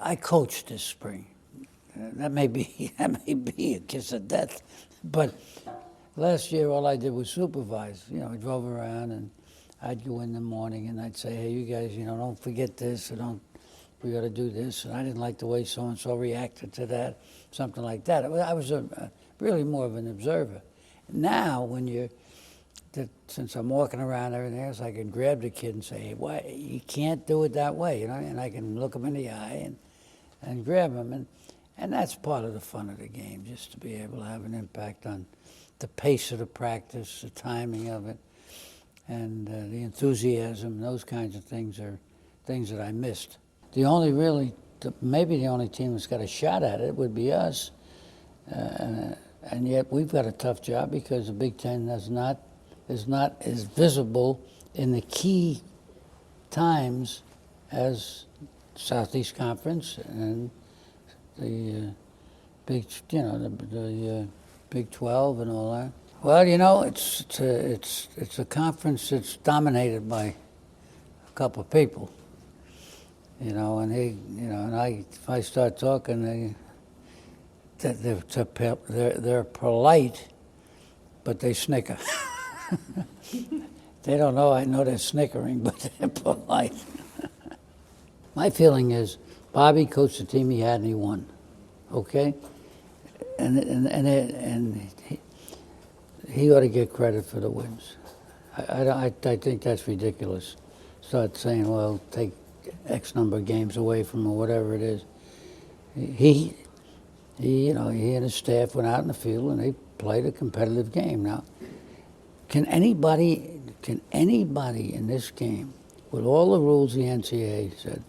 I coached this spring. That may be a kiss of death, but last year all I did was supervise. I drove around and I'd go in the morning and I'd say, hey, you guys, don't forget this, or we got to do this. And I didn't like the way so and so reacted to that, something like that. I was really more of an observer. Now, since I'm walking around and everything else, I can grab the kid and say, hey, why you can't do it that way, and I can look him in the eye and grab him, and that's part of the fun of the game, just to be able to have an impact on the pace of the practice, the timing of it, and the enthusiasm. Those kinds of things are things that I missed. Maybe the only team that's got a shot at it would be us, and yet we've got a tough job because the Big Ten is not as visible in the key times as Southeast Conference and the the Big 12 and all that. Well, it's a conference that's dominated by a couple of people, and if I start talking, they're polite, but they snicker. They don't know I know they're snickering, but they're polite. My feeling is Bobby coached the team he had and he won, okay? And he ought to get credit for the wins. I think that's ridiculous. Start saying, well, take X number of games away from him or whatever it is. He and his staff went out in the field and they played a competitive game. Now, can anybody in this game, with all the rules the NCAA said,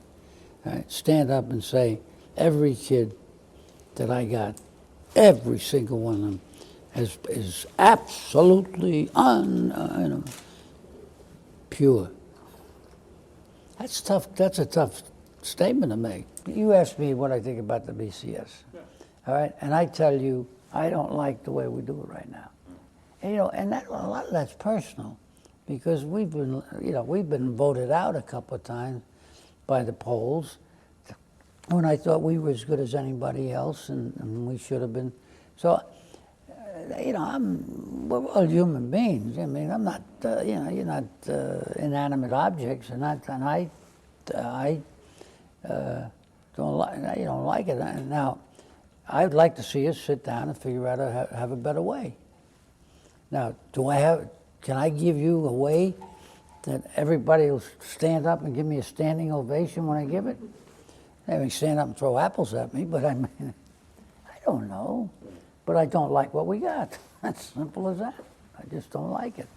right, stand up and say, every kid that I got, every single one of them is absolutely pure? That's tough. That's a tough statement to make. You asked me what I think about the BCS, all right, and I tell you, I don't like the way we do it right now. And a lot of that's personal, because we've been voted out a couple of times by the polls when I thought we were as good as anybody else, and we should have been. So, we're all human beings. I mean, I'm not, you're not inanimate objects, and I don't like it. Now, I'd like to see us sit down and figure out how to have a better way. Now, can I give you a way that everybody will stand up and give me a standing ovation when I give it? They may stand up and throw apples at me, but I don't know. But I don't like what we got. That's simple as that. I just don't like it.